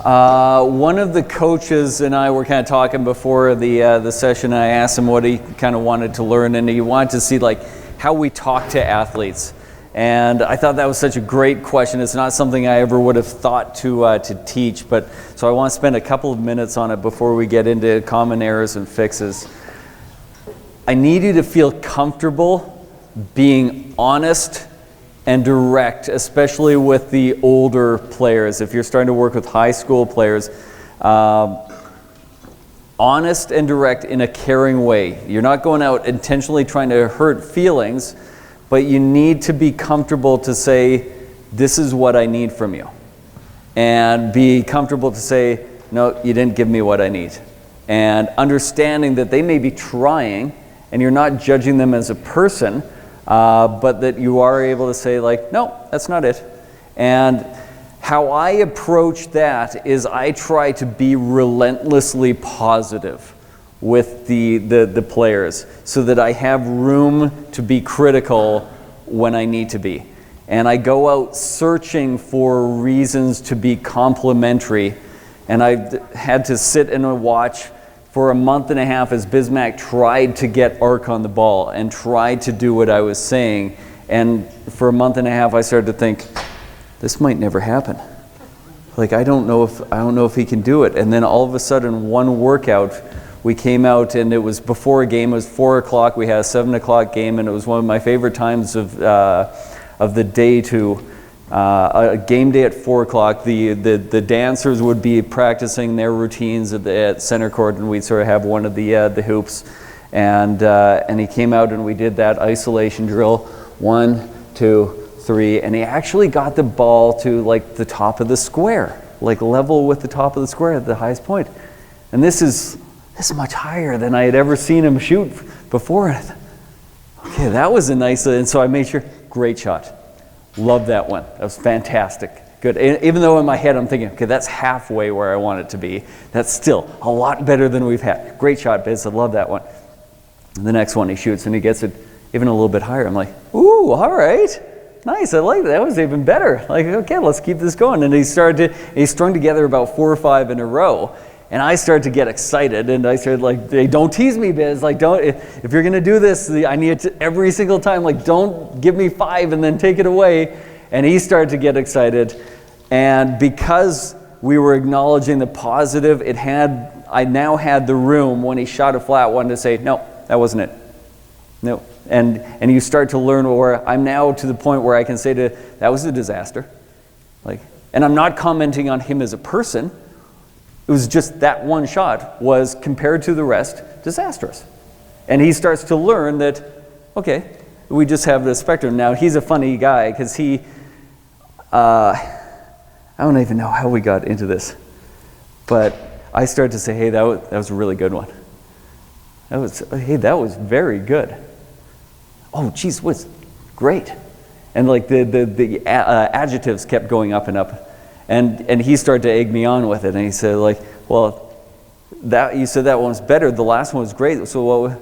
One of the coaches and I were kind of talking before the session. I asked him what he kind of wanted to learn, and he wanted to see like how we talk to athletes. And I thought that was such a great question. It's not something I ever would have thought to teach, but so I want to spend a couple of minutes on it before we get into common errors and fixes. I need you to feel comfortable being honest and direct, especially with the older players. If you're starting to work with high school players, honest and direct in a caring way. You're not going out intentionally trying to hurt feelings, but you need to be comfortable to say, this is what I need from you. And be comfortable to say, no, you didn't give me what I need. And understanding that they may be trying, and you're not judging them as a person, but that you are able to say like, no, that's not it. And how I approach that is I try to be relentlessly positive with the players so that I have room to be critical when I need to be. And I go out searching for reasons to be complimentary. And I had to sit and watch for a month and a half as Bismack tried to get Ark on the ball and tried to do what I was saying. And for a month and a half I started to think, this might never happen. Like I don't know if he can do it. And then all of a sudden one workout we came out and it was before a game. It was 4 o'clock. We had a 7 o'clock game, and it was one of my favorite times of the day to a game day at 4 o'clock. The dancers would be practicing their routines at center court, and we'd sort of have one of the hoops. And he came out and we did that isolation drill, 1, 2, 3, and he actually got the ball to like the top of the square, like level with the top of the square at the highest point. And this is much higher than I had ever seen him shoot before. Okay, that was a nice, and so I made sure, great shot. Love that one. That was fantastic. Good. Even though in my head I'm thinking, okay, that's halfway where I want it to be. That's still a lot better than we've had. Great shot, Biz. I love that one. And the next one he shoots and he gets it even a little bit higher. I'm like, ooh, all right. Nice, I like that. That was even better. Like, okay, let's keep this going. And he strung together about 4 or 5 in a row. And I started to get excited, and I started like, hey, don't tease me, Biz. Like, if you're gonna do this, I need it to, every single time. Like, don't give me 5 and then take it away. And he started to get excited, and because we were acknowledging the positive, I now had the room when he shot a flat one to say, no, that wasn't it. No, and you start to learn where I'm now to the point where I can say that was a disaster. Like, and I'm not commenting on him as a person. It was just that one shot was, compared to the rest, disastrous. And he starts to learn that, okay, we just have this spectrum. Now, he's a funny guy because I don't even know how we got into this, but I started to say, hey, that was a really good one. That was very good. Oh, geez, was great. And like the adjectives kept going up and up. And he started to egg me on with it, and he said like, well, you said that one was better, the last one was great, so what,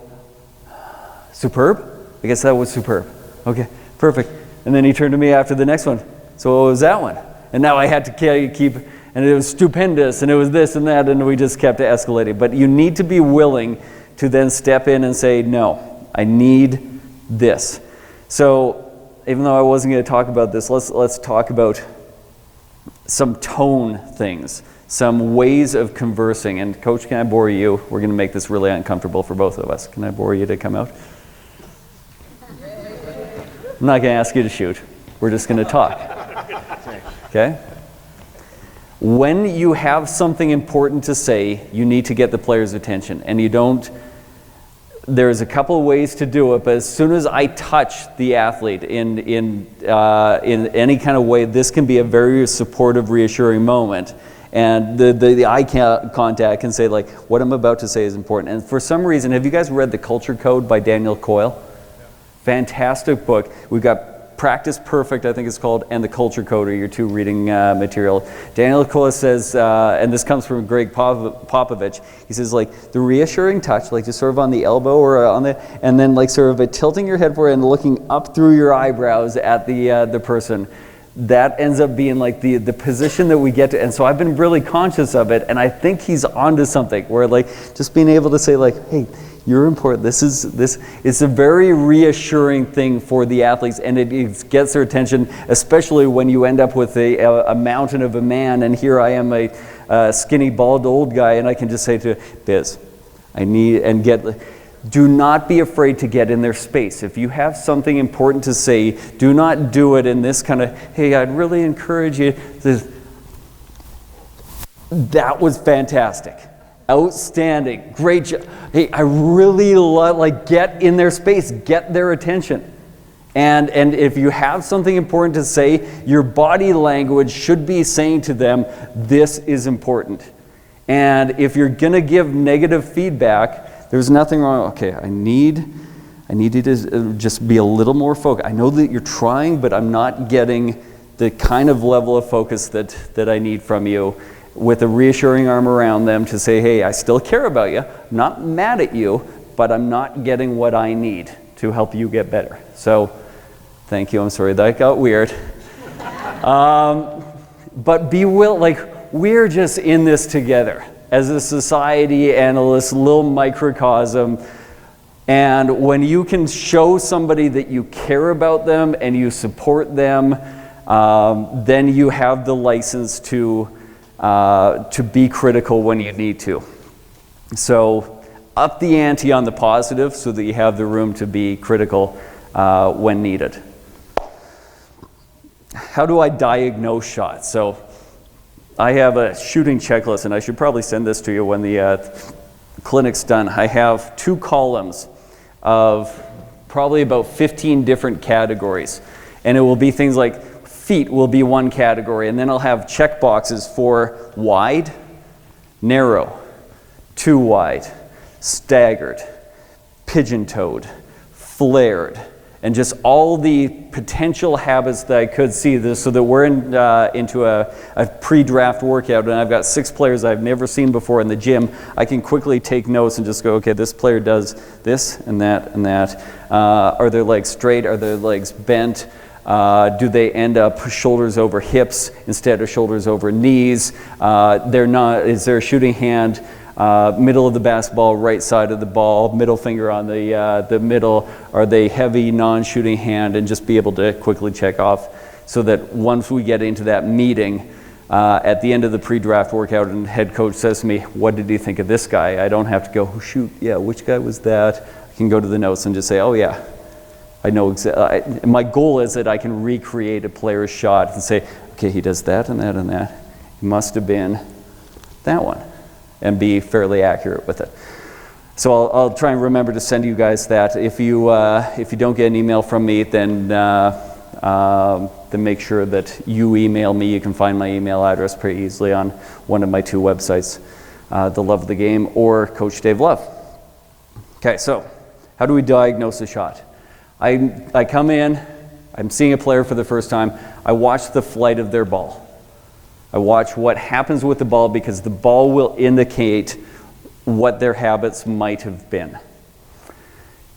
superb? I guess that was superb. Okay, perfect. And then he turned to me after the next one, so what was that one? And now I had to keep, and it was stupendous, and it was this and that, and we just kept escalating. But you need to be willing to then step in and say, no, I need this. So even though I wasn't going to talk about this, let's talk about some tone things, some ways of conversing. And Coach, can I borrow you? We're going to make this really uncomfortable for both of us. Can I borrow you to come out? I'm not going to ask you to shoot. We're just going to talk. Okay? When you have something important to say, you need to get the player's attention. And you don't, there's a couple of ways to do it, but as soon as I touch the athlete in any kind of way, this can be a very supportive, reassuring moment. And the eye contact can say, like, what I'm about to say is important. And for some reason, have you guys read The Culture Code by Daniel Coyle? Fantastic book. We've got Practice Perfect, I think it's called, and The Culture Code are your two reading material. Daniel Coyle says, and this comes from Greg Popovich, he says, like, the reassuring touch, like just sort of on the elbow or on the, and then like sort of tilting your head forward and looking up through your eyebrows at the person. that ends up being like the position that we get to. And so I've been really conscious of it, and I think he's onto something where like just being able to say like, hey, you're important. This it's a very reassuring thing for the athletes, and it gets their attention, especially when you end up with a mountain of a man, and here I am, a skinny, bald old guy, and I can just say to Biz, do not be afraid to get in their space. If you have something important to say, do not do it in this kind of, hey, I'd really encourage you. That was fantastic. Outstanding. Great job. Hey, I really love, like, get in their space, get their attention. And if you have something important to say, your body language should be saying to them, this is important. And if you're going to give negative feedback, there's nothing wrong. Okay, I need you to just be a little more focused. I know that you're trying, but I'm not getting the kind of level of focus that I need from you, with a reassuring arm around them to say, hey, I still care about you, I'm not mad at you, but I'm not getting what I need to help you get better. So, thank you, I'm sorry that got weird. But we're just in this together as a society and this little microcosm. And when you can show somebody that you care about them and you support them, then you have the license to be critical when you need to. So up the ante on the positive so that you have the room to be critical when needed. How do I diagnose shots? So I have a shooting checklist, and I should probably send this to you when the clinic's done. I have 2 columns of probably about 15 different categories, and it will be things like feet will be one category, and then I'll have check boxes for wide, narrow, too wide, staggered, pigeon-toed, flared, and just all the potential habits that I could see this, so that we're into a pre-draft workout, and I've got 6 players I've never seen before in the gym. I can quickly take notes and just go, okay, this player does this and that and that. Are their legs straight? Are their legs bent? Do they end up shoulders over hips instead of shoulders over knees? Is there a shooting hand, middle of the basketball, right side of the ball, middle finger on the middle? Are they heavy, non-shooting hand? And just be able to quickly check off, so that once we get into that meeting, at the end of the pre-draft workout and head coach says to me, what did you think of this guy? I don't have to go, oh, shoot, yeah, which guy was that? I can go to the notes and just say, oh yeah, I know my goal is that I can recreate a player's shot and say, okay, he does that and that and that. He must have been that one, and be fairly accurate with it. So I'll try and remember to send you guys that. If you don't get an email from me, then make sure that you email me. You can find my email address pretty easily on one of my 2 websites, The Love of the Game or Coach Dave Love. Okay, so how do we diagnose a shot? I come in, I'm seeing a player for the first time, I watch the flight of their ball. I watch what happens with the ball, because the ball will indicate what their habits might have been.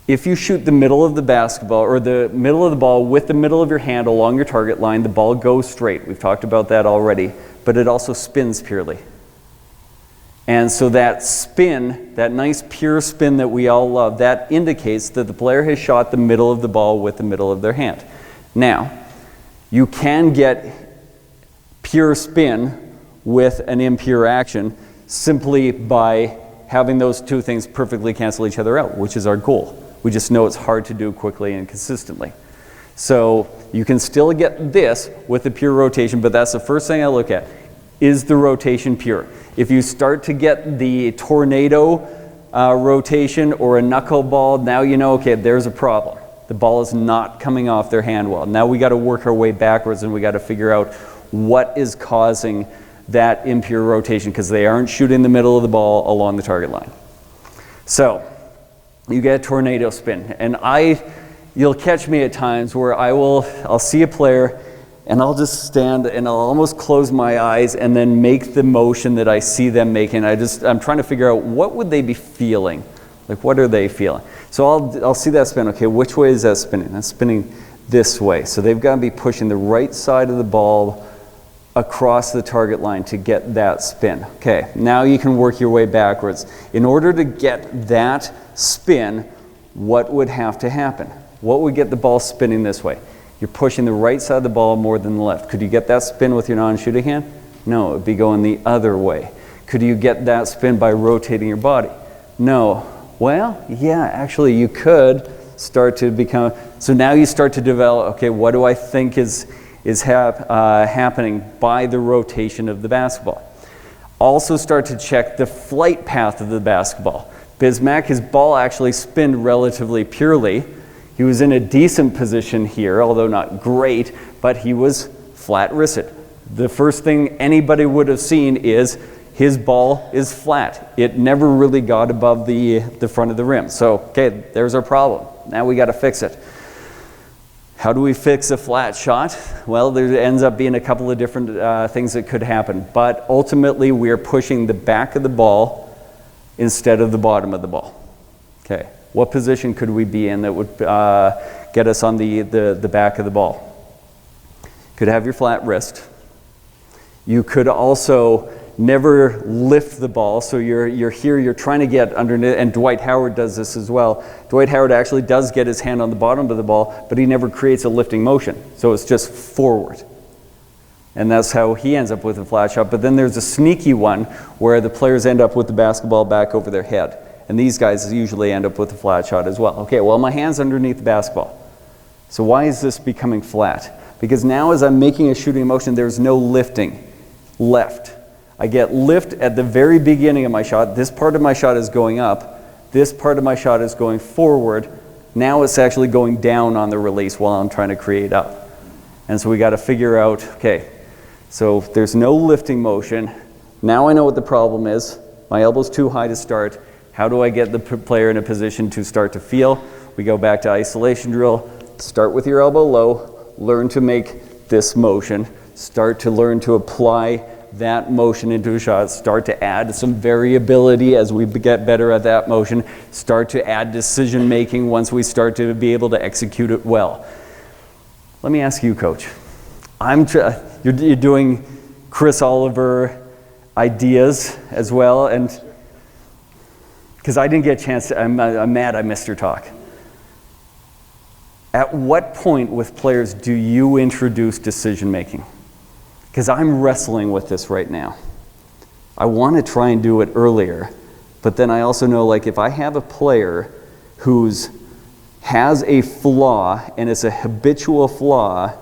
If you shoot the middle of the basketball, or the middle of the ball with the middle of your hand along your target line, the ball goes straight. We've talked about that already, but it also spins purely. And so that spin, that nice pure spin that we all love, that indicates that the player has shot the middle of the ball with the middle of their hand. Now, you can get pure spin with an impure action simply by having those 2 things perfectly cancel each other out, which is our goal. We just know it's hard to do quickly and consistently. So you can still get this with the pure rotation, but that's the first thing I look at. Is the rotation pure? If you start to get the tornado rotation or a knuckleball, now you know, okay, there's a problem. The ball is not coming off their hand well. Now we got to work our way backwards, and we got to figure out what is causing that impure rotation, because they aren't shooting the middle of the ball along the target line. So you get a tornado spin, and you'll catch me at times where I'll see a player, and I'll just stand and I'll almost close my eyes and then make the motion that I see them making. I'm trying to figure out, what would they be feeling? Like, what are they feeling? So I'll see that spin. Okay, which way is that spinning? That's spinning this way. So they've got to be pushing the right side of the ball across the target line to get that spin. Okay, now you can work your way backwards. In order to get that spin, what would have to happen? What would get the ball spinning this way? You're pushing the right side of the ball more than the left. Could you get that spin with your non-shooting hand? No, it would be going the other way. Could you get that spin by rotating your body? No. Well, yeah, actually you could start to become, so now you start to develop, okay, what do I think is happening by the rotation of the basketball? Also start to check the flight path of the basketball. Bismack, his ball actually spinned relatively purely. He was in a decent position here, although not great, but he was flat-wristed. The first thing anybody would have seen is his ball is flat. It never really got above the front of the rim. So, okay, there's our problem. Now we got to fix it. How do we fix a flat shot? Well, there ends up being a couple of different things that could happen, but ultimately we're pushing the back of the ball instead of the bottom of the ball. Okay, what position could we be in that would get us on the back of the ball? Could have your flat wrist. You could also never lift the ball, so you're here, you're trying to get underneath, and Dwight Howard does this as well. Dwight Howard actually does get his hand on the bottom of the ball, but he never creates a lifting motion, so it's just forward. And that's how he ends up with a flat shot. But then there's a sneaky one where the players end up with the basketball back over their head. And these guys usually end up with a flat shot as well. Okay, well, my hand's underneath the basketball. So why is this becoming flat? Because now as I'm making a shooting motion, there's no lifting left. I get lift at the very beginning of my shot. This part of my shot is going up. This part of my shot is going forward. Now it's actually going down on the release while I'm trying to create up. And so we got to figure out, okay, so there's no lifting motion. Now I know what the problem is. My elbow's too high to start. How do I get the player in a position to start to feel? We go back to isolation drill. Start with your elbow low. Learn to make this motion. Start to learn to apply that motion into a shot. Start to add some variability as we get better at that motion. Start to add decision making once we start to be able to execute it well. Let me ask you, Coach. You're doing Chris Oliver ideas as well, and because I didn't get a chance to, I'm mad I missed your talk. At what point with players do you introduce decision making? Because I'm wrestling with this right now. I want to try and do it earlier, but then I also know, like, if I have a player who's has a flaw and it's a habitual flaw,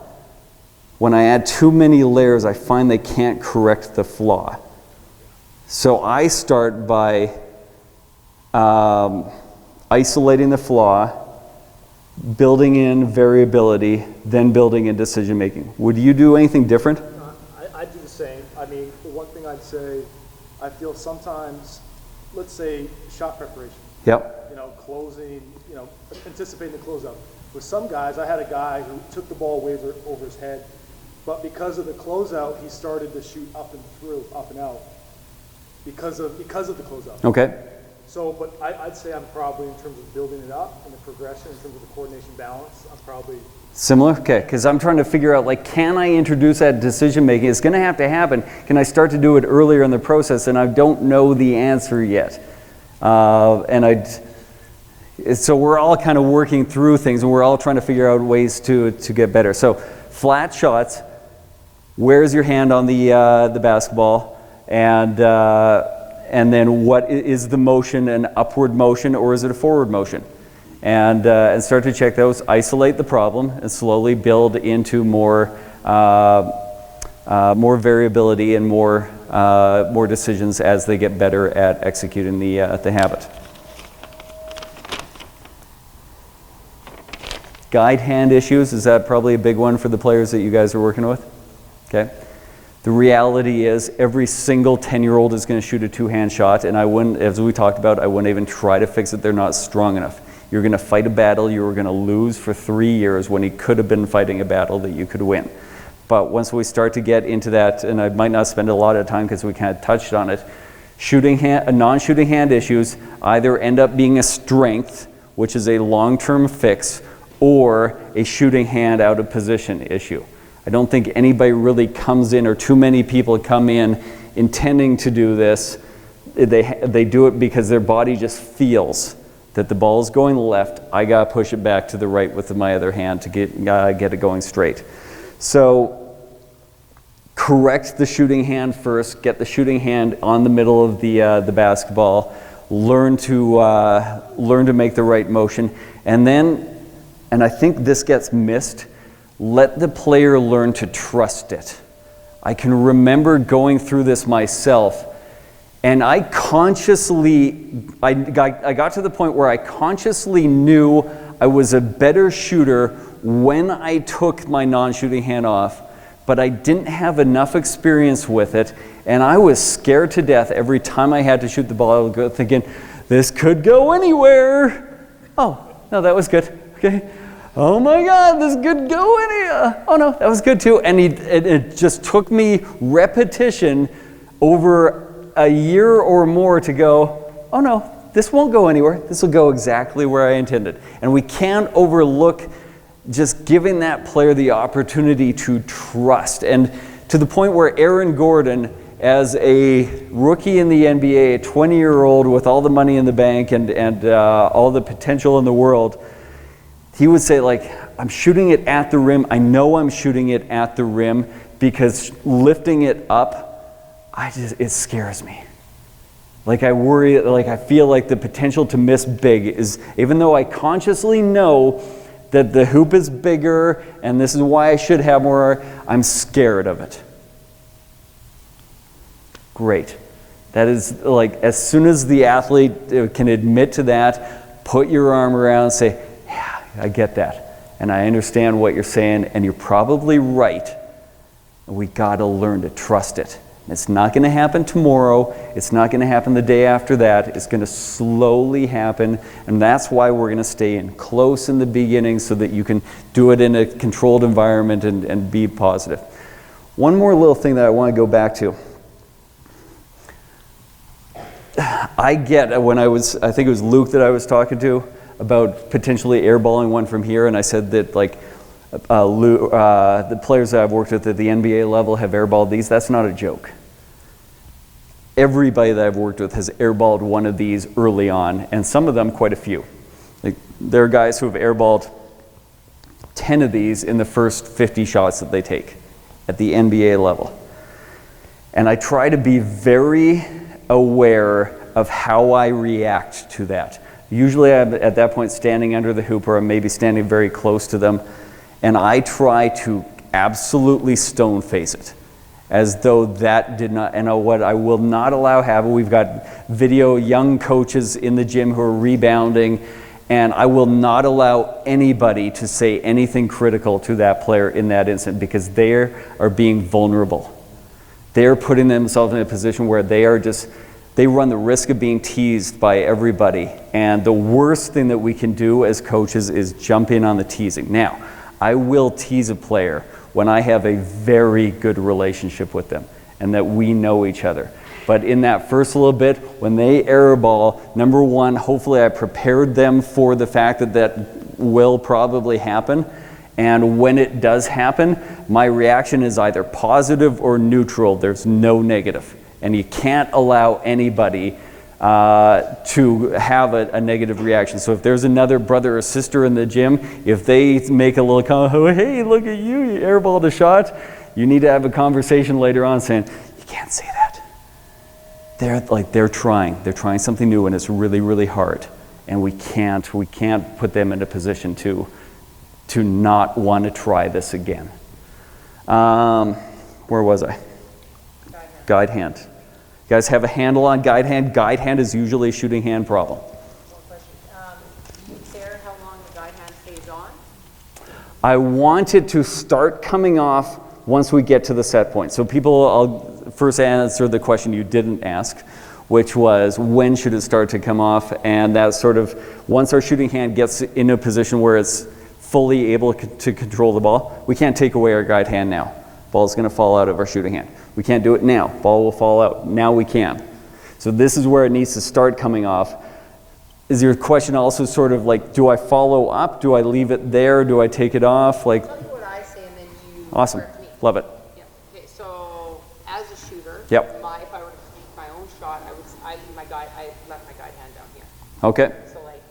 when I add too many layers, I find they can't correct the flaw. So I start by isolating the flaw, building in variability, then building in decision making. Would you do anything different? I do the same. I mean, the one thing I'd say, I feel sometimes, let's say shot preparation. Yep. You know, closing, you know, anticipating the closeout. With some guys, I had a guy who took the ball way over his head, but because of the closeout, he started to shoot up and through, up and out, because of the closeout. Okay. So, but I'd say I'm probably, in terms of building it up and the progression, in terms of the coordination balance, I'm probably... Similar? Okay, because I'm trying to figure out, like, can I introduce that decision making? It's going to have to happen. Can I start to do it earlier in the process? And I don't know the answer yet. So we're all kind of working through things, and we're all trying to figure out ways to get better. So flat shots, where's your hand on the basketball, and then what is the motion, an upward motion or is it a forward motion? And start to check those, isolate the problem, and slowly build into more variability and more decisions as they get better at executing the habit. Guide hand issues, is that probably a big one for the players that you guys are working with? Okay. The reality is every single 10-year-old is going to shoot a two-hand shot, and I wouldn't, as we talked about, I wouldn't even try to fix it. They're not strong enough. You're going to fight a battle you were going to lose for 3 years when he could have been fighting a battle that you could win. But once we start to get into that, and I might not spend a lot of time because we kind of touched on it, non-shooting hand issues either end up being a strength, which is a long-term fix, or a shooting hand out of position issue. I don't think anybody really comes in, or too many people come in intending to do this. They do it because their body just feels that the ball is going left. I gotta push it back to the right with my other hand to get it going straight. So correct the shooting hand first. Get the shooting hand on the middle of the basketball. Learn to make the right motion, and then, and I think this gets missed, let the player learn to trust it. I can remember going through this myself, and I got to the point where I consciously knew I was a better shooter when I took my non-shooting hand off, but I didn't have enough experience with it, and I was scared to death every time I had to shoot the ball. I would go thinking, this could go anywhere. Oh, no, that was good. Okay. Oh my God, this could go anywhere. Oh no, that was good too. And it just took me repetition over a year or more to go, oh no, this won't go anywhere. This will go exactly where I intended. And we can't overlook just giving that player the opportunity to trust. And to the point where Aaron Gordon, as a rookie in the NBA, a 20-year-old with all the money in the bank and all the potential in the world, he would say, like, I'm shooting it at the rim. I know I'm shooting it at the rim because lifting it up, it scares me. Like, I worry, like, I feel like the potential to miss big is, even though I consciously know that the hoop is bigger and this is why I should have more, I'm scared of it. Great. That is, like, as soon as the athlete can admit to that, put your arm around and say, yeah, I get that. And I understand what you're saying, and you're probably right. We got to learn to trust it. It's not going to happen tomorrow. It's not going to happen the day after that. It's going to slowly happen, and that's why we're going to stay in close in the beginning so that you can do it in a controlled environment and be positive. One more little thing that I want to go back to. I get when I think it was Luke that I was talking to about potentially airballing one from here, and I said that, like, the players that I've worked with at the NBA level have airballed these. That's not a joke. Everybody that I've worked with has airballed one of these early on, and some of them quite a few. Like, there are guys who have airballed 10 of these in the first 50 shots that they take at the NBA level. And I try to be very aware of how I react to that. Usually I'm at that point standing under the hoop, or I'm maybe standing very close to them, and I try to absolutely stone face it, as though that did not, and what I will not allow happen, we've got video young coaches in the gym who are rebounding, and I will not allow anybody to say anything critical to that player in that instant, because they are being vulnerable. They're putting themselves in a position where they run the risk of being teased by everybody, and the worst thing that we can do as coaches is jump in on the teasing. Now, I will tease a player when I have a very good relationship with them and that we know each other. But in that first little bit, when they airball, number one, hopefully I prepared them for the fact that that will probably happen. And when it does happen, my reaction is either positive or neutral. There's no negative. And you can't allow anybody to have a negative reaction. So if there's another brother or sister in the gym, if they make a little comment, oh, hey, look at you, you airballed a shot, you need to have a conversation later on saying, you can't say that. They're trying something new, and it's really, really hard. And we can't put them in a position to not want to try this again. Where was I? Guide hand. You guys have a handle on guide hand? Guide hand is usually a shooting hand problem. One question. Sarah, how long the guide hand stays on? I want it to start coming off once we get to the set point. So I'll first answer the question you didn't ask, which was when should it start to come off? And that's sort of once our shooting hand gets in a position where it's fully able to control the ball, we can't take away our guide hand now. Ball's going to fall out of our shooting hand. We can't do it now. Ball will fall out. Now we can. So this is where it needs to start coming off. Is your question also sort of like, do I follow up? Do I leave it there? Do I take it off? Like, Tell you what I say and then you awesome. correct me. Love it. Yeah, okay, so as a shooter, Yep. if I were to shoot my own shot, I leave my guide, I left my guide hand down here. Okay. So like,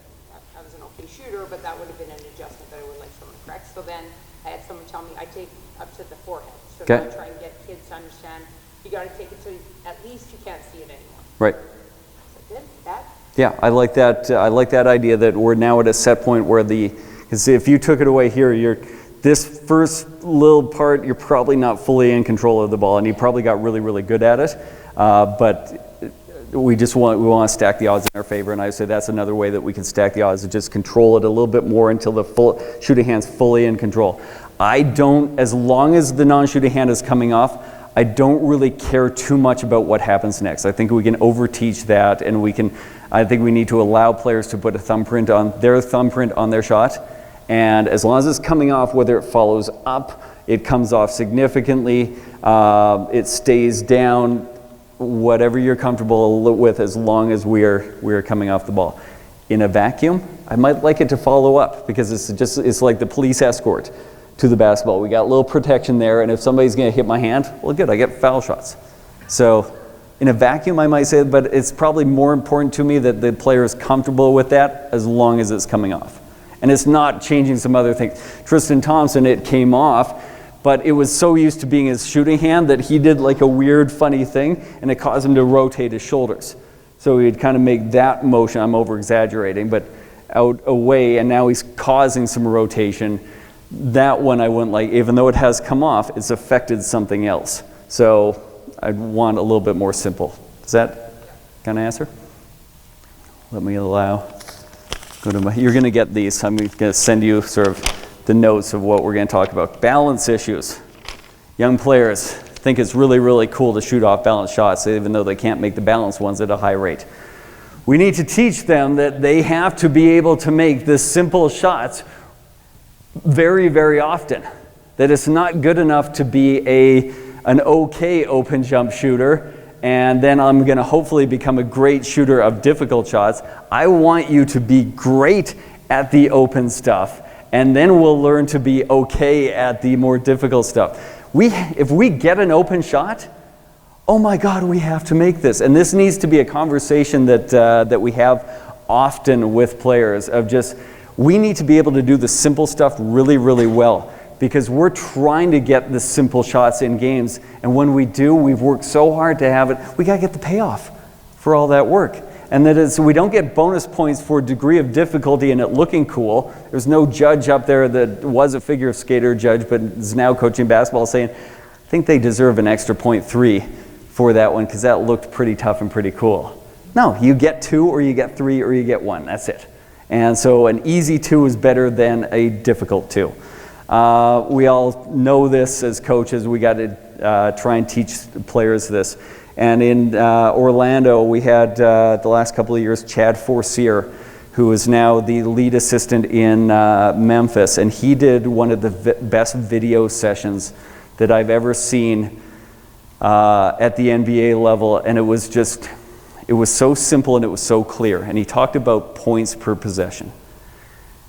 I was an okay shooter, but that would have been an adjustment that I would like someone to correct. So then I had someone tell me, I take up to the forehead. So Okay. I try and get kids to understand, you gotta take it to, at least you can't see it anymore. Right. So good, that, Yeah, I like that. I like that idea that we're now at a set point where because if you took it away here, this first little part, you're probably not fully in control of the ball, and you probably got really, really good at it. But we want to stack the odds in our favor, and I say that's another way that we can stack the odds, is just control it a little bit more until the shooting hand's fully in control. As long as the non-shooting hand is coming off, I don't really care too much about what happens next. I think we can overteach that, and I think we need to allow players to put a thumbprint on their shot. And as long as it's coming off, whether it follows up, it comes off significantly, it stays down, whatever you're comfortable with, as long as we're coming off the ball. In a vacuum, I might like it to follow up, because it's like the police escort to the basketball. We got a little protection there, and if somebody's going to hit my hand, well, good, I get foul shots. So in a vacuum, I might say, but it's probably more important to me that the player is comfortable with that as long as it's coming off. And it's not changing some other things. Tristan Thompson, it came off, but it was so used to being his shooting hand that he did like a weird, funny thing, and it caused him to rotate his shoulders. So he'd kind of make that motion, I'm over-exaggerating, but out away, and now he's causing some rotation. That one I wouldn't like, even though it has come off, it's affected something else. So I'd want a little bit more simple. Does that kind of answer? Let me you're going to get these. I'm going to send you sort of the notes of what we're going to talk about. Balance issues. Young players think it's really, really cool to shoot off balance shots, even though they can't make the balance ones at a high rate. We need to teach them that they have to be able to make the simple shots very, very often. That it's not good enough to be an okay open jump shooter, and then I'm going to hopefully become a great shooter of difficult shots. I want you to be great at the open stuff, and then we'll learn to be okay at the more difficult stuff. If we get an open shot, oh my God, we have to make this. And this needs to be a conversation that we have often with players, of just, we need to be able to do the simple stuff really, really well, because we're trying to get the simple shots in games, and when we do, we've worked so hard to have it, we gotta get the payoff for all that work. And that is, we don't get bonus points for degree of difficulty and it looking cool. There's no judge up there that was a figure skater judge but is now coaching basketball saying, I think they deserve an extra 0.3 for that one, because that looked pretty tough and pretty cool. No, you get 2 or you get 3 or you get 1, that's it. And so an easy 2 is better than a difficult 2. We all know this as coaches. We got to try and teach players this. And in Orlando, we had the last couple of years Chad Forcier, who is now the lead assistant in Memphis, and he did one of the best video sessions that I've ever seen at the NBA level, and it was so simple and it was so clear. And he talked about points per possession.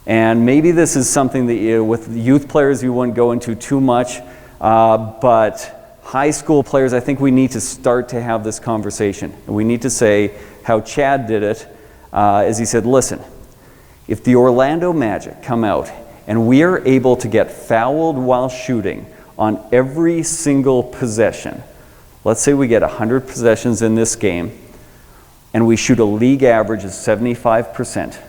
And maybe this is something that with youth players you wouldn't go into too much, but high school players, I think we need to start to have this conversation. And we need to say how Chad did it, as he said, listen, if the Orlando Magic come out and we are able to get fouled while shooting on every single possession, let's say we get 100 possessions in this game, and we shoot a league average of 75%,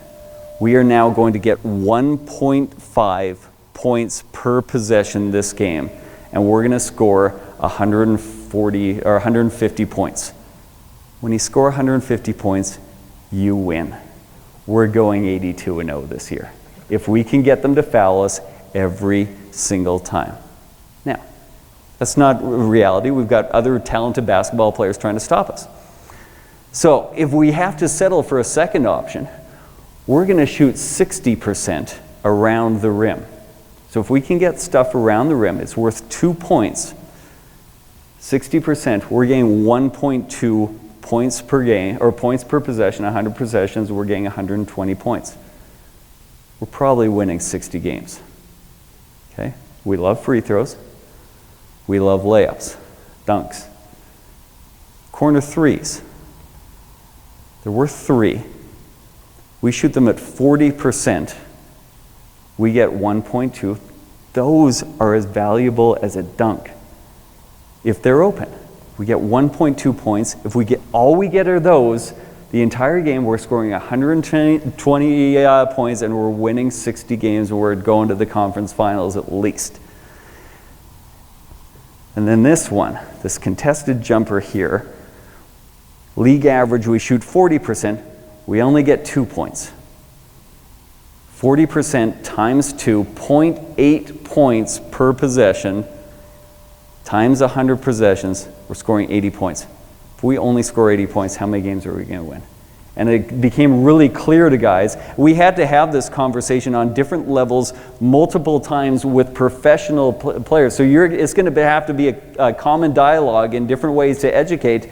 we are now going to get 1.5 points per possession this game, and we're going to score 140 or 150 points. When you score 150 points, you win. We're going 82-0 this year, if we can get them to foul us every single time. Now, that's not reality. We've got other talented basketball players trying to stop us. So if we have to settle for a second option, we're going to shoot 60% around the rim. So if we can get stuff around the rim, it's worth 2 points. 60%, we're getting 1.2 points per game, or points per possession, 100 possessions, we're getting 120 points. We're probably winning 60 games. Okay? We love free throws. We love layups, dunks. Corner threes. They're worth 3. We shoot them at 40%. We get 1.2. Those are as valuable as a dunk if they're open. We get 1.2 points. If we get all we get are those, the entire game we're scoring 120 points and we're winning 60 games. We're going to the conference finals at least. And then this one, this contested jumper here, league average, we shoot 40%. We only get 2 points. 40% times 2, 0.8 points per possession, times 100 possessions, we're scoring 80 points. If we only score 80 points, how many games are we going to win? And it became really clear to guys. We had to have this conversation on different levels multiple times with professional players. So it's going to have to be a common dialogue in different ways to educate.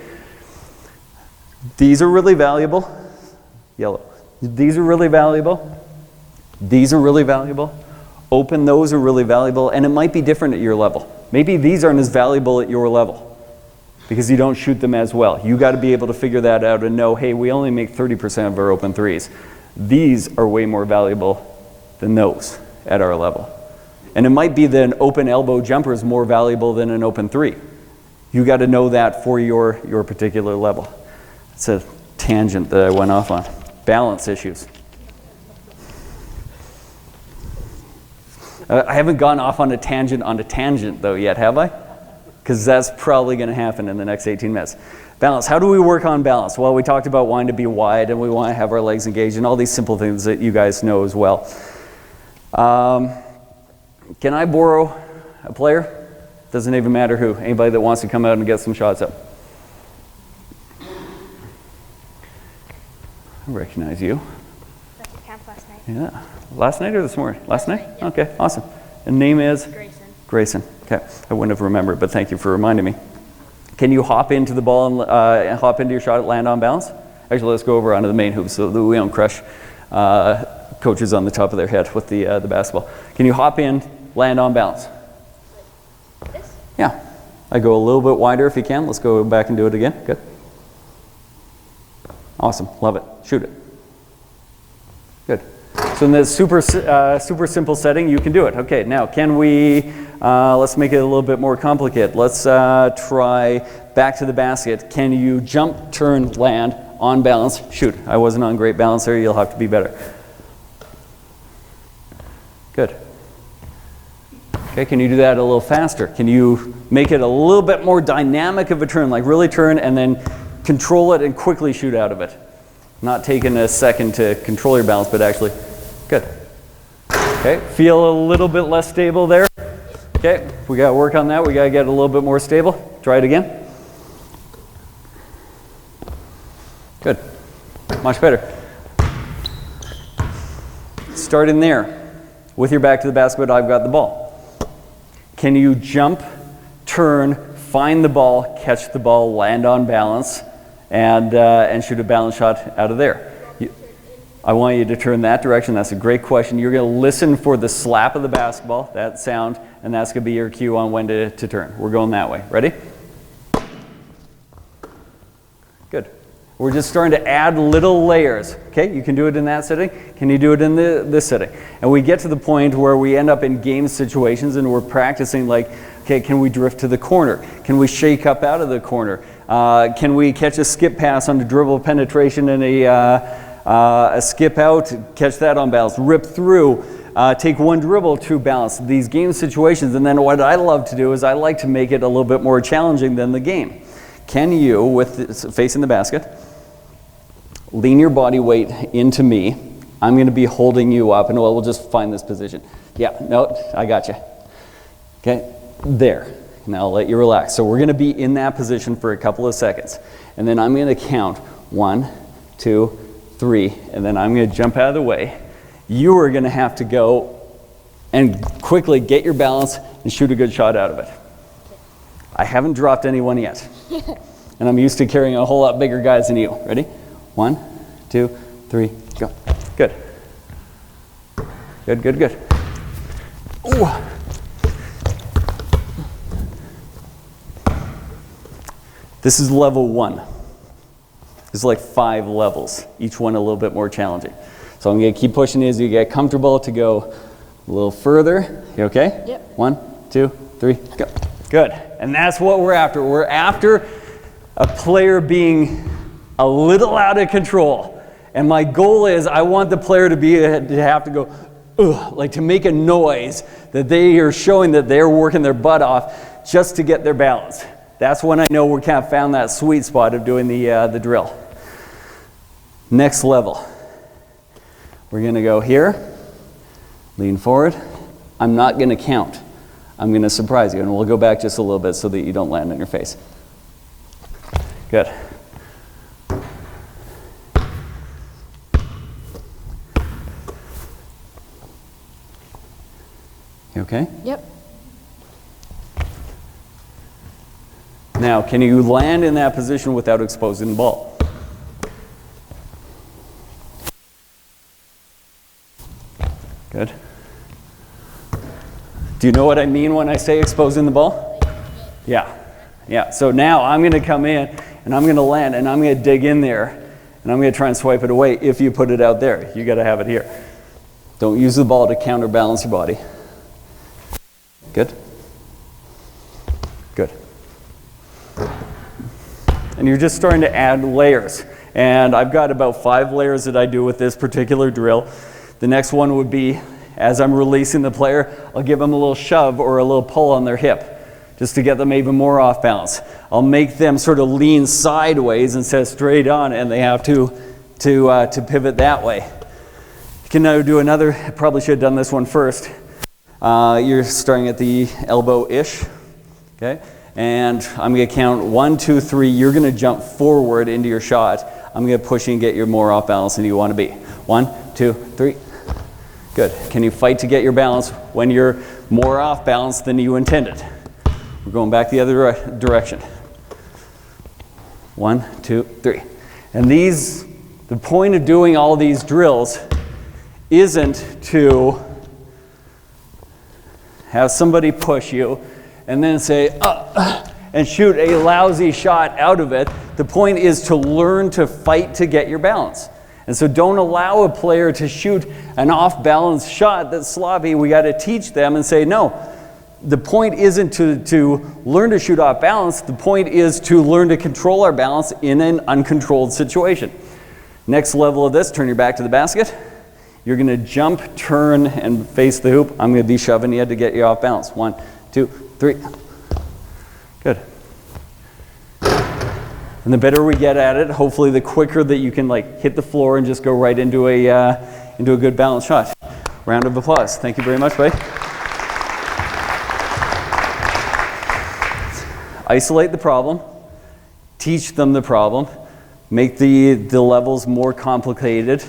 These are really valuable. Yellow. These are really valuable. These are really valuable. Open, those are really valuable. And it might be different at your level. Maybe these aren't as valuable at your level because you don't shoot them as well. You got to be able to figure that out and know, hey, we only make 30% of our open threes. These are way more valuable than those at our level. And it might be that an open elbow jumper is more valuable than an open three. You got to know that for your particular level. It's a tangent that I went off on. Balance issues. I haven't gone off on a tangent though yet, have I? Because that's probably going to happen in the next 18 minutes. Balance. How do we work on balance? Well, we talked about wanting to be wide and we want to have our legs engaged and all these simple things that you guys know as well. Can I borrow a player? Doesn't even matter who. Anybody that wants to come out and get some shots up. I recognize you. That's at camp last night. Yeah. Last night or this morning? Last night? Yeah. Okay, awesome. And name is? Grayson. Grayson. Okay. I wouldn't have remembered, but thank you for reminding me. Can you hop into the ball and hop into your shot and land on balance? Actually, let's go over onto the main hoop so that we don't crush coaches on the top of their head with the basketball. Can you hop in, land on balance? This? Yeah. I go a little bit wider if you can. Let's go back and do it again. Good. Awesome. Love it. Shoot it. Good. So in this super simple setting, you can do it. Okay, now can we, let's make it a little bit more complicated. Let's try back to the basket. Can you jump, turn, land, on balance, shoot? I wasn't on great balance there. You'll have to be better. Good. Okay, can you do that a little faster? Can you make it a little bit more dynamic of a turn, like really turn and then control it and quickly shoot out of it? Not taking a second to control your balance, but actually, good. Okay, feel a little bit less stable there. Okay, we got to work on that. We got to get a little bit more stable. Try it again. Good, much better. Start in there. With your back to the basket, I've got the ball. Can you jump, turn, find the ball, catch the ball, land on balance, and shoot a balance shot out of there? I want you to turn that direction. That's a great question. You're going to listen for the slap of the basketball, that sound, and that's going to be your cue on when to turn. We're going that way. Ready? Good. We're just starting to add little layers. Okay, you can do it in that setting. Can you do it in this setting? And we get to the point where we end up in game situations and we're practicing like, okay, can we drift to the corner? Can we shake up out of the corner? Can we catch a skip pass on the dribble penetration and a skip out, catch that on balance, rip through, take one dribble to balance, these game situations. And then what I love to do is I like to make it a little bit more challenging than the game. Can you, with facing the basket, lean your body weight into me? I'm going to be holding you up, and we'll just find this position. Yeah, no, I got you. Okay, there. Now I'll let you relax. So we're going to be in that position for a couple of seconds. And then I'm going to count 1, 2, 3, and then I'm going to jump out of the way. You are going to have to go and quickly get your balance and shoot a good shot out of it. I haven't dropped anyone yet. And I'm used to carrying a whole lot bigger guys than you. Ready? 1, 2, 3, go. Good. Good, good, good. Ooh. This is level 1. There's like 5 levels, each one a little bit more challenging. So I'm going to keep pushing you as you get comfortable to go a little further. You okay? Yep. 1, 2, 3, go. Good. And that's what we're after. We're after a player being a little out of control. And my goal is I want the player to have to go, ugh, like to make a noise that they are showing that they're working their butt off just to get their balance. That's when I know we kind of found that sweet spot of doing the drill. Next level. We're going to go here, lean forward. I'm not going to count. I'm going to surprise you, and we'll go back just a little bit so that you don't land on your face. Good. You okay? Yep. Now, can you land in that position without exposing the ball? Good. Do you know what I mean when I say exposing the ball? Yeah. Yeah. So now I'm going to come in and I'm going to land and I'm going to dig in there and I'm going to try and swipe it away if you put it out there. You got to have it here. Don't use the ball to counterbalance your body. Good. Good. And you're just starting to add layers. And I've got about 5 layers that I do with this particular drill. The next one would be, as I'm releasing the player, I'll give them a little shove or a little pull on their hip, just to get them even more off balance. I'll make them sort of lean sideways instead of straight on, and they have to pivot that way. You can now do another, probably should have done this one first. You're starting at the elbow-ish, okay? And I'm going to count 1, 2, 3. You're going to jump forward into your shot. I'm going to push you and get you more off balance than you want to be. 1, 2, 3. Good. Can you fight to get your balance when you're more off balance than you intended? We're going back the other direction. 1, 2, 3. And the point of doing all these drills isn't to have somebody push you and then say, and shoot a lousy shot out of it. The point is to learn to fight to get your balance. And so don't allow a player to shoot an off-balance shot that's sloppy. We got to teach them and say, no, the point isn't to learn to shoot off balance. The point is to learn to control our balance in an uncontrolled situation. Next level of this, turn your back to the basket. You're going to jump, turn, and face the hoop. I'm going to be shoving you to get you off balance. 1, 2, 3. Good. And the better we get at it, hopefully the quicker that you can like hit the floor and just go right into a good balanced shot. Round of applause. Thank you very much, buddy. Isolate the problem. Teach them the problem. Make the levels more complicated.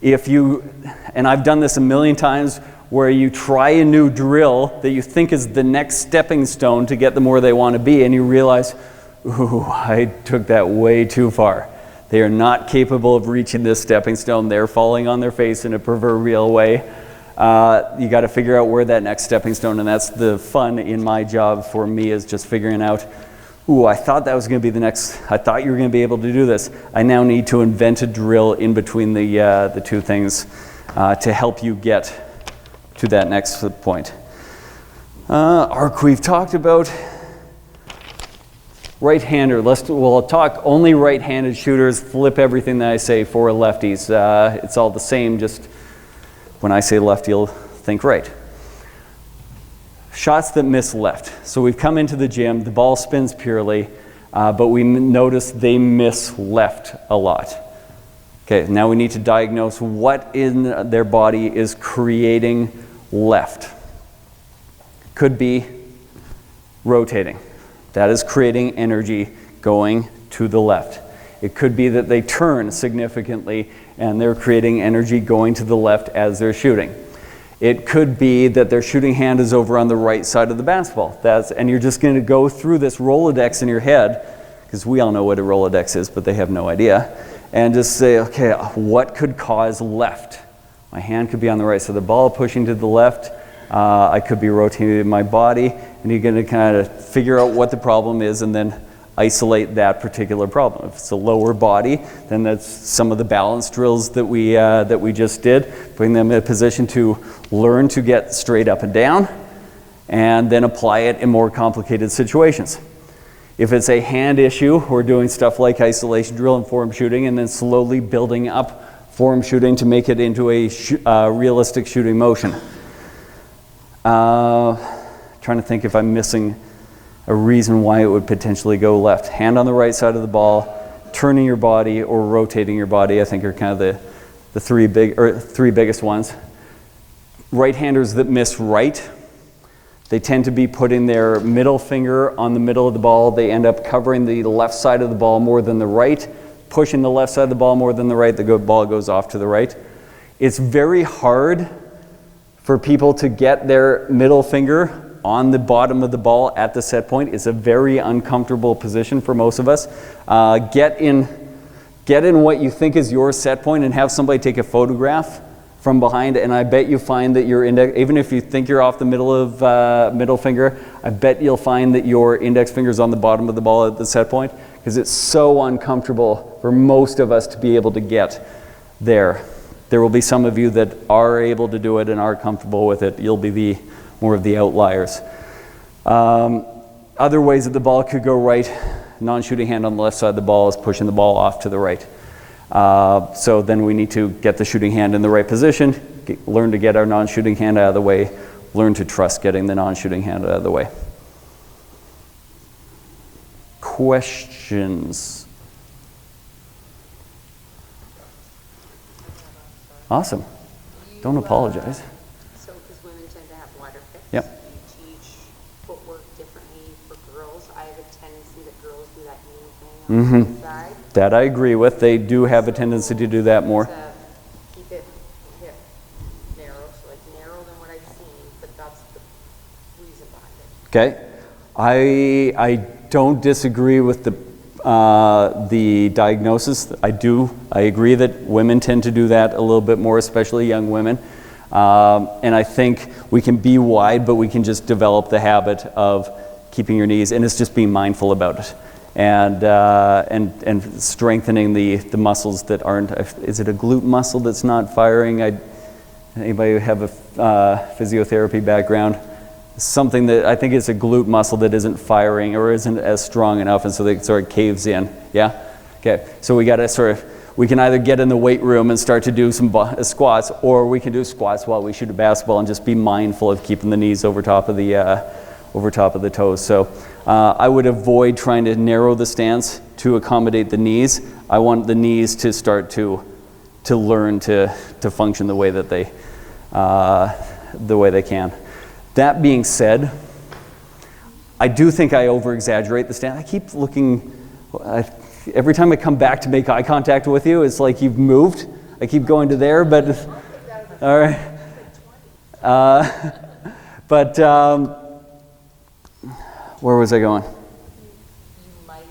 And I've done this a million times, where you try a new drill that you think is the next stepping stone to get them where they want to be, and you realize, ooh, I took that way too far. They are not capable of reaching this stepping stone. They're falling on their face in a proverbial way. You got to figure out where that next stepping stone, and that's the fun in my job for me, is just figuring out, ooh, I thought that was going to be the next, I thought you were going to be able to do this. I now need to invent a drill in between the two things to help you get to that next point. Arc we've talked about. Right-hander, we'll talk only right-handed shooters, flip everything that I say for lefties. It's all the same, just when I say left, you'll think right. Shots that miss left. So we've come into the gym, the ball spins purely, but we notice they miss left a lot. Okay, now we need to diagnose what in their body is creating left. Could be rotating. That is creating energy going to the left. It could be that they turn significantly and they're creating energy going to the left as they're shooting. It could be that their shooting hand is over on the right side of the basketball. And you're just going to go through this Rolodex in your head because we all know what a Rolodex is, but they have no idea, and just say, okay, what could cause left? My hand could be on the right, so the ball pushing to the left, I could be rotating my body, and you're going to kind of figure out what the problem is and then isolate that particular problem. If it's a lower body, then that's some of the balance drills that we just did, putting them in a position to learn to get straight up and down, and then apply it in more complicated situations. If it's a hand issue, we're doing stuff like isolation drill and form shooting, and then slowly building up form shooting to make it into a realistic shooting motion. Trying to think if I'm missing a reason why it would potentially go left. Hand on the right side of the ball, turning your body or rotating your body, I think are kind of the three biggest ones. Right-handers that miss right, they tend to be putting their middle finger on the middle of the ball. They end up covering the left side of the ball more than the right, pushing the left side of the ball more than the right. The ball goes off to the right. It's very hard for people to get their middle finger on the bottom of the ball at the set point. It's a very uncomfortable position for most of us. Get in what you think is your set point and have somebody take a photograph from behind, and I bet you find that your index, even if you think you're off the middle finger, I bet you'll find that your index finger's on the bottom of the ball at the set point, because it's so uncomfortable for most of us to be able to get there. There will be some of you that are able to do it and are comfortable with it. You'll be more of the outliers. Other ways that the ball could go right, non-shooting hand on the left side of the ball is pushing the ball off to the right. So then we need to get the shooting hand in the right position, learn to get our non-shooting hand out of the way, learn to trust getting the non-shooting hand out of the way. Questions? Awesome. Don't apologize. So, because women tend to have wider hips. Yep. You teach footwork differently for girls. I have a tendency that girls do that knee thing on the side. That I agree with. They do have a tendency to do that more. To keep it hip narrow, so like narrower than what I've seen, but that's the reason behind it. Okay. I don't disagree with the diagnosis. I agree that women tend to do that a little bit more, especially young women. And I think we can be wide, but we can just develop the habit of keeping your knees, and it's just being mindful about it. And strengthening the muscles that aren't. Is it a glute muscle that's not firing? Anybody have a physiotherapy background? Something that I think is a glute muscle that isn't firing or isn't as strong enough, and so it sort of caves in. Yeah? Okay. So we got to we can either get in the weight room and start to do some squats, or we can do squats while we shoot a basketball and just be mindful of keeping the knees over top of the toes. So I would avoid trying to narrow the stance to accommodate the knees. I want the knees to start to learn to function the way that they can. That being said, I do think I over-exaggerate the stance. I keep looking, every time I come back to make eye contact with you, it's like you've moved. I keep going to there, but, all right. Where was I going? You might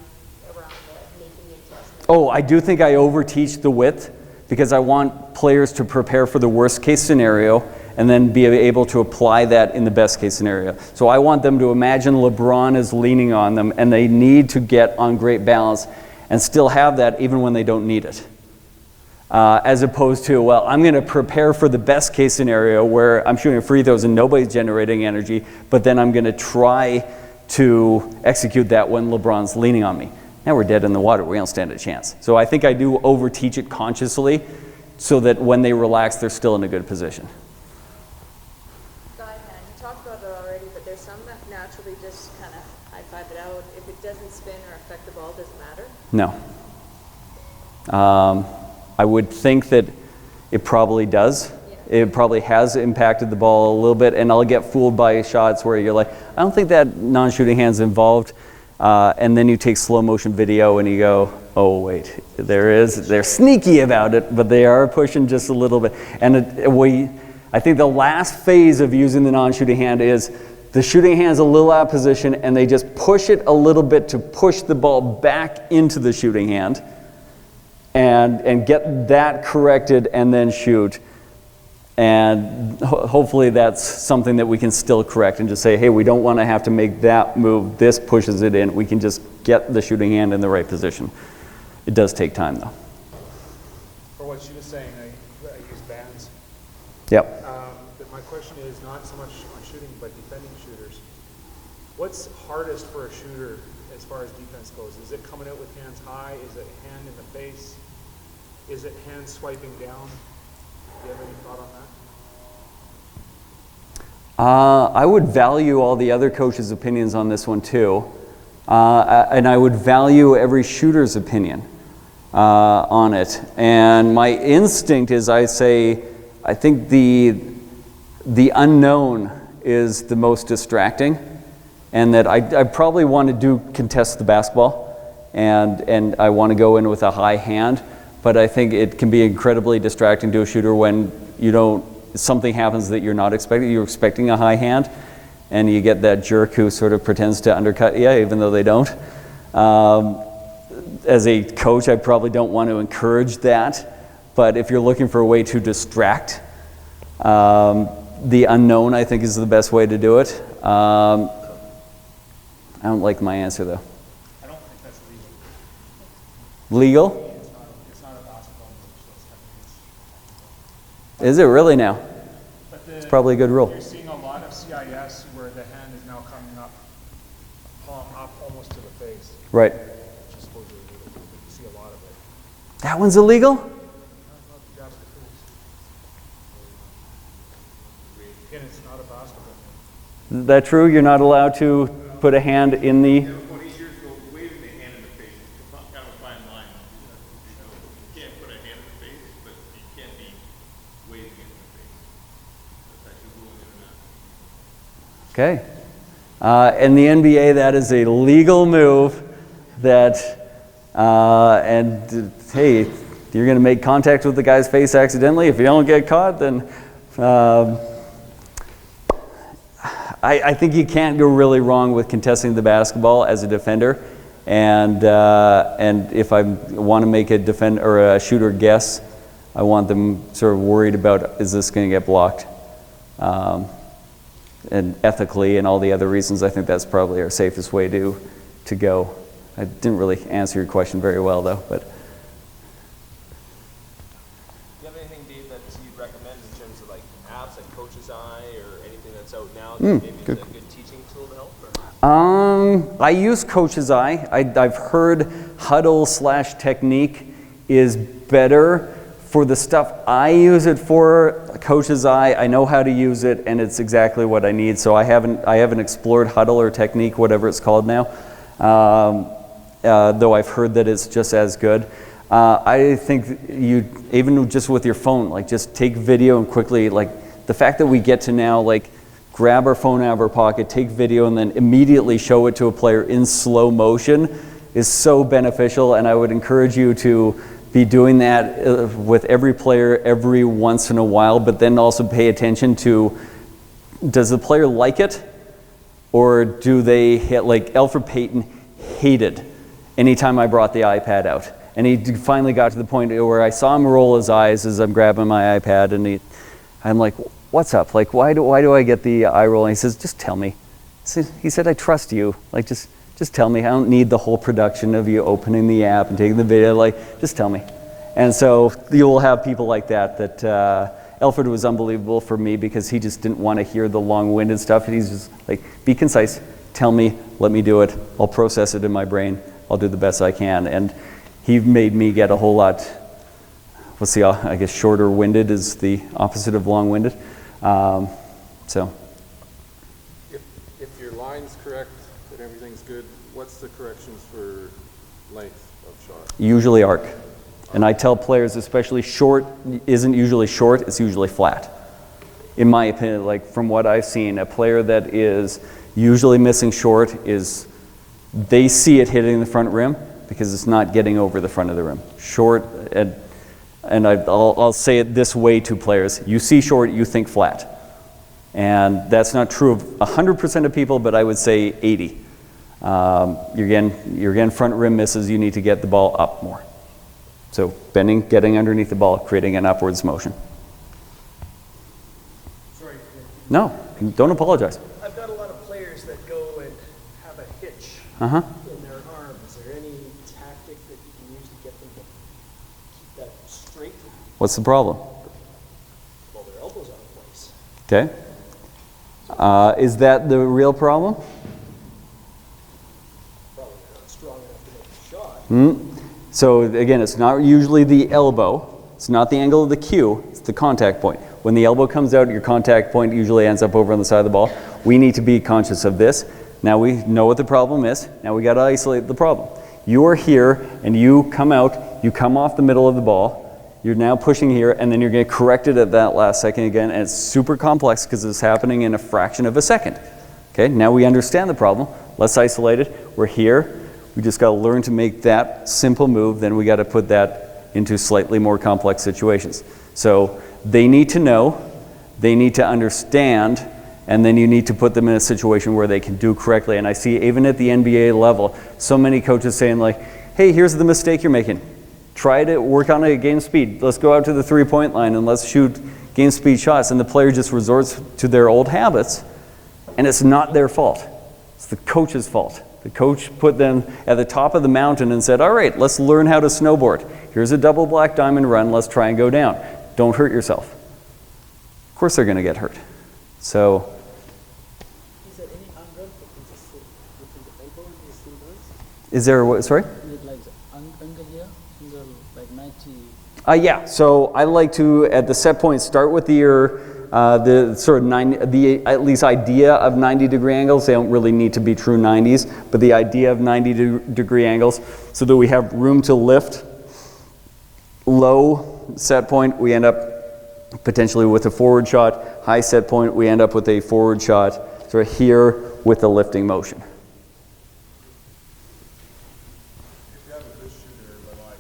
around making the adjustment. Oh, I do think I overteach the width, because I want players to prepare for the worst case scenario and then be able to apply that in the best case scenario. So I want them to imagine LeBron is leaning on them, and they need to get on great balance and still have that even when they don't need it. As opposed to, well, I'm going to prepare for the best case scenario where I'm shooting free throws and nobody's generating energy, but then I'm going to try to execute that when LeBron's leaning on me. Now we're dead in the water. We don't stand a chance. So I think I do overteach it consciously so that when they relax, they're still in a good position. Guy hand, you talked about it already, but there's some that naturally just kind of high-five it out. If it doesn't spin or affect the ball, does it matter? No. I would think that it probably does. It probably has impacted the ball a little bit, and I'll get fooled by shots where you're like, I don't think that non-shooting hand's involved. And then you take slow motion video and you go, oh wait, they're sneaky about it, but they are pushing just a little bit. And I think the last phase of using the non-shooting hand is the shooting hand's a little out of position, and they just push it a little bit to push the ball back into the shooting hand, and get that corrected and then shoot. And hopefully that's something that we can still correct and just say, hey, we don't want to have to make that move. This pushes it in. We can just get the shooting hand in the right position. It does take time, though. For what she was saying, I use bands. Yep. But my question is not so much on shooting, but defending shooters. What's hardest for a shooter as far as defense goes? Is it coming out with hands high? Is it hand in the face? Is it hand swiping down? Do you have any thought on that? I would value all the other coaches' opinions on this one too. And I would value every shooter's opinion on it. And my instinct is I think the unknown is the most distracting, and that I probably want to contest the basketball, and I want to go in with a high hand. But I think it can be incredibly distracting to a shooter when something happens that you're not expecting. You're expecting a high hand, and you get that jerk who sort of pretends to undercut you, even though they don't. As a coach, I probably don't want to encourage that. But if you're looking for a way to distract, the unknown, I think, is the best way to do it. I don't like my answer, though. I don't think that's legal. Legal? It's not a basketball move, so it's technically. Is it really now? But It's probably a good rule. You're seeing a lot of CIS where the hand is now coming up, palm up almost to the face, Right. which is supposedly illegal. But you see a lot of it. That one's illegal? Again, it's not a basketball move. Is that true? You're not allowed to put a hand in the... When he years ago, waving the hand in the face is kind of a fine line. You can't put a hand in the face, but you can be waving it in the face. That's actually ruling it or not. Okay. In the NBA, that is a legal move that, hey, you're going to make contact with the guy's face accidentally. If you don't get caught, then I think you can't go really wrong with contesting the basketball as a defender. And if I want to make a defender or a shooter guess, I want them sort of worried about, is this going to get blocked? And ethically and all the other reasons, I think that's probably our safest way to go. I didn't really answer your question very well, though. But Do you have anything, Dave, that you'd recommend in terms of like apps like Coach's Eye or anything that's out now that maybe is a good teaching tool to help? Or? I use Coach's Eye. I've heard Huddle/Technique is better for the stuff I use it for. Coach's Eye, I know how to use it, and it's exactly what I need. So I haven't explored Huddle or Technique, whatever it's called now. Though I've heard that it's just as good. I think you, even just with your phone, like just take video and quickly, like the fact that we get to now, like grab our phone out of our pocket, take video, and then immediately show it to a player in slow motion is so beneficial. And I would encourage you to be doing that with every player every once in a while, but then also pay attention to, does the player like it? Or do they hit, like Elfrid Payton hated anytime I brought the iPad out. And he finally got to the point where I saw him roll his eyes as I'm grabbing my iPad, and I'm like, what's up? Like, why do I get the eye roll? And he says, just tell me. He said, I trust you. Like, just tell me. I don't need the whole production of you opening the app and taking the video. Like, just tell me. And so you'll have people like that Elfrid was unbelievable for me because he just didn't want to hear the long-winded stuff. He's just like, be concise, tell me, let me do it. I'll process it in my brain. I'll do the best I can. And he made me get a whole lot, I guess shorter-winded is the opposite of long-winded. So. If your line's correct and everything's good, what's the corrections for length of shot? Usually arc. And I tell players, especially short isn't usually short, it's usually flat. In my opinion, like from what I've seen, a player that is usually missing short is, they see it hitting the front rim because it's not getting over the front of the rim. Short, and I'll say it this way to players, you see short, you think flat. And that's not true of 100% of people, but I would say 80. You're getting front rim misses, you need to get the ball up more. So bending, getting underneath the ball, creating an upwards motion. Sorry. No, don't apologize. I've got a lot of players that go and have a hitch Uh-huh. in their arm. Is there any tactic that you can use to get them to keep that straight What's the problem? while their elbow's out of place? Okay. Is that the real problem? Probably not strong enough to make a shot. So again, it's not usually the elbow. It's not the angle of the cue. It's the contact point. When the elbow comes out, your contact point usually ends up over on the side of the ball. We need to be conscious of this. Now we know what the problem is. Now we got to isolate the problem. You are here and you come out, you come off the middle of the ball. You're now pushing here and then you're going to correct it at that last second again. And it's super complex because it's happening in a fraction of a second. Okay, now we understand the problem. Let's isolate it. We're here. We just got to learn to make that simple move. Then we got to put that into slightly more complex situations. So they need to know, they need to understand, and then you need to put them in a situation where they can do correctly. And I see even at the NBA level, so many coaches saying like, hey, here's the mistake you're making. Try to work on it at game speed. Let's go out to the three-point line and let's shoot game speed shots. And the player just resorts to their old habits, and it's not their fault. It's the coach's fault. The coach put them at the top of the mountain and said, all right, let's learn how to snowboard. Here's a double black diamond run. Let's try and go down. Don't hurt yourself. Of course they're going to get hurt. So, Is there any arm run that can just sit within the elbow and just still does? is there what, sorry? Need like angle here, angle like 90. Yeah, so I like to, at the set point, start with the sort of the at least idea of 90-degree angles. They don't really need to be true 90s, but the idea of 90-degree angles so that we have room to lift. Low set point, we end up potentially with a forward shot. High set point, we end up with a forward shot. Sort of here with the lifting motion. If you have a good shooter, but like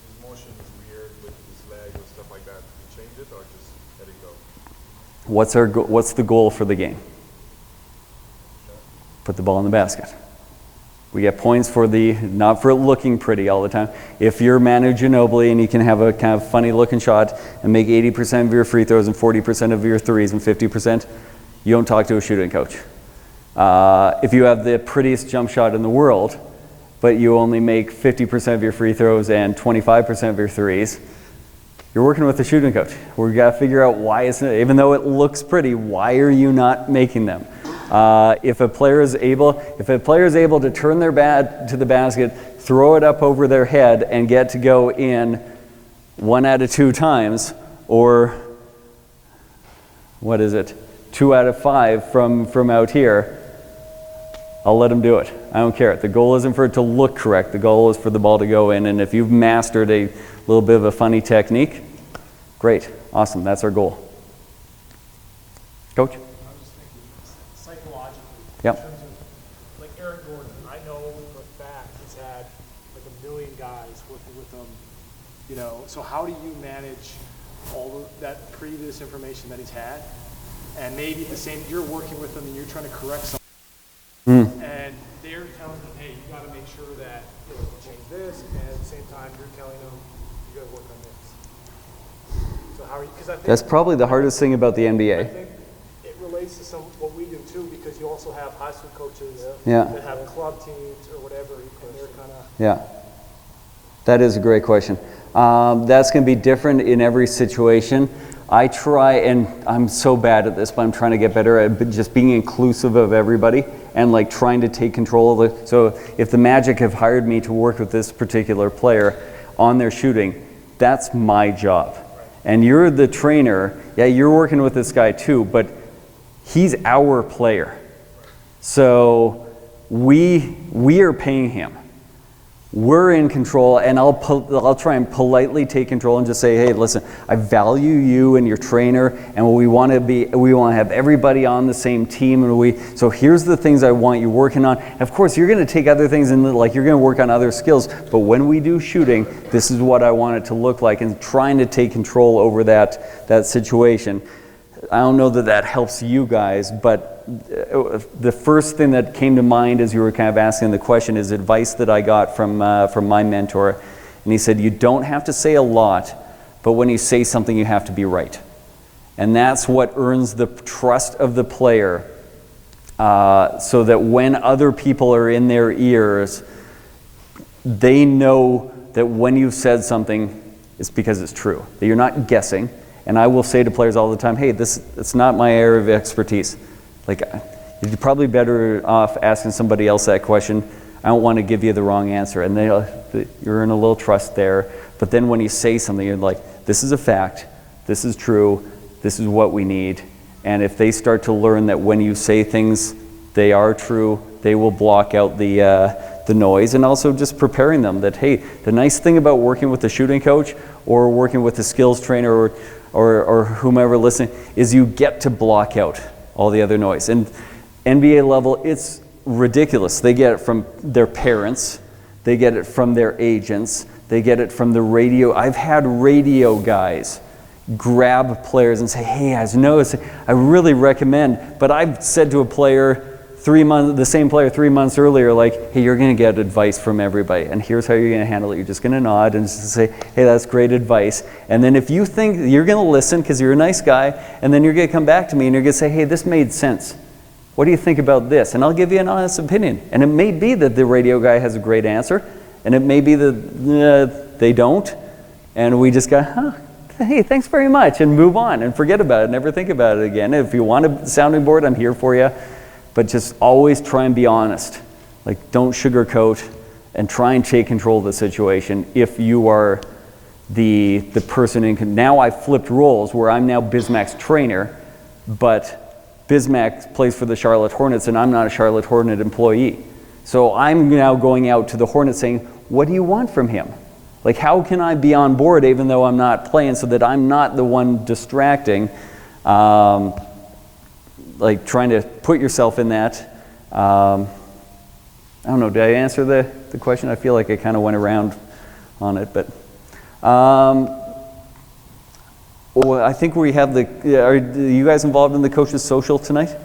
his motion is weird with his leg and stuff like that, you change it or just let it go? What's the goal for the game? Put the ball in the basket. We get points for not for it looking pretty all the time. If you're Manu Ginobili and you can have a kind of funny looking shot and make 80% of your free throws and 40% of your threes and 50%, you don't talk to a shooting coach. If you have the prettiest jump shot in the world, but you only make 50% of your free throws and 25% of your threes, you're working with a shooting coach. We've got to figure out why even though it looks pretty, why are you not making them? If a player is able to turn their bat to the basket, throw it up over their head, and get to go in 1 out of 2 times, or 2 out of 5 from out here, I'll let them do it. I don't care. The goal isn't for it to look correct. The goal is for the ball to go in. And if you've mastered a little bit of a funny technique, great, awesome. That's our goal. Coach? I was just thinking psychologically. Yep. In terms of, like Eric Gordon, I know for a fact he's had like 1 million guys working with him, you know, so how do you manage all of that previous information that he's had? And maybe the same, you're working with them and you're trying to correct something. And they're telling them, hey, you got to make sure that you know, change this, and at the same time, you're telling them you got to work on this. So how are you? Because I think That's probably the hardest thing about the I NBA. think it relates to some what we do too, because you also have high school coaches Yeah. that have club teams or whatever, and they're kind of Yeah. That is a great question. That's going to be different in every situation. I try, and I'm so bad at this, but I'm trying to get better at just being inclusive of everybody and like trying to take control of it. So if the Magic have hired me to work with this particular player on their shooting, that's my job. And you're the trainer, yeah, you're working with this guy too, but he's our player. So we are paying him. We're in control, and I'll try and politely take control and just say, hey, listen, I value you and your trainer, and we want to have everybody on the same team, and so here's the things I want you working on. Of course, you're going to take other things and like you're going to work on other skills, but when we do shooting, this is what I want it to look like, and trying to take control over that situation. I don't know that that helps you guys, but the first thing that came to mind as you were kind of asking the question is advice that I got from my mentor. And he said, you don't have to say a lot, but when you say something, you have to be right. And that's what earns the trust of the player, so that when other people are in their ears, they know that when you've said something, it's because it's true, that you're not guessing. And I will say to players all the time, hey, it's not my area of expertise. Like, you're probably better off asking somebody else that question. I don't want to give you the wrong answer. And you're in a little trust there. But then when you say something, you're like, this is a fact, this is true, this is what we need. And if they start to learn that when you say things, they are true, they will block out the noise. And also just preparing them that, hey, the nice thing about working with a shooting coach or working with a skills trainer or whomever listening is you get to block out all the other noise. And NBA level, it's ridiculous. They get it from their parents, they get it from their agents, they get it from the radio. I've had radio guys grab players and say, hey, I noticed, I really recommend, but I've said to a player, the same player 3 months earlier, like, hey, you're going to get advice from everybody, and here's how you're going to handle it. You're just going to nod and just say, hey, that's great advice. And then if you think you're going to listen because you're a nice guy, and then you're going to come back to me and you're going to say, hey, this made sense. What do you think about this? And I'll give you an honest opinion. And it may be that the radio guy has a great answer, and it may be that they don't, and we just go, hey, thanks very much, and move on and forget about it, never think about it again. If you want a sounding board, I'm here for you. But just always try and be honest. Like, don't sugarcoat, and try and take control of the situation if you are the person in. Now I've flipped roles where I'm now Bismac's trainer, but Bismack plays for the Charlotte Hornets and I'm not a Charlotte Hornet employee. So I'm now going out to the Hornets saying, what do you want from him? Like, how can I be on board even though I'm not playing, so that I'm not the one distracting? Like, trying to put yourself in that. I don't know, did I answer the question? I feel like I kind of went around on it, but well, I think we have are you guys involved in the coaches social tonight?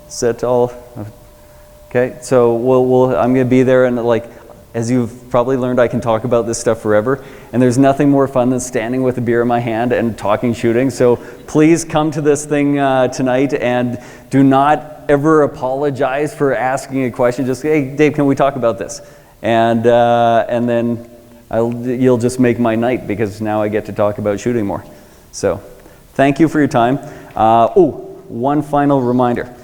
Is that all? Okay, so I'm going to be there, and like, as you've probably learned, I can talk about this stuff forever, and there's nothing more fun than standing with a beer in my hand and talking shooting. So please come to this thing tonight, and do not ever apologize for asking a question. Just, hey, Dave, can we talk about this? And then you'll just make my night, because now I get to talk about shooting more. So thank you for your time. One final reminder.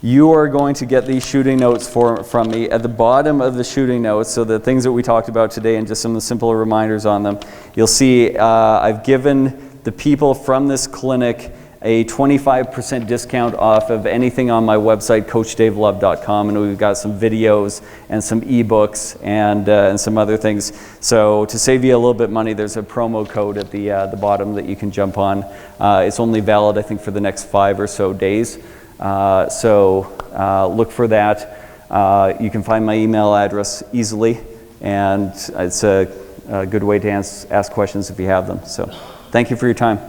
You are going to get these shooting notes from me at the bottom of the shooting notes, so the things that we talked about today and just some of the simple reminders on them. You'll see I've given the people from this clinic a 25% discount off of anything on my website, CoachDaveLove.com, and we've got some videos and some ebooks and some other things. So to save you a little bit money, there's a promo code at the bottom that you can jump on. It's only valid, I think, for the next 5 or so days. So look for that. You can find my email address easily, and it's a good way to ask questions if you have them. So thank you for your time.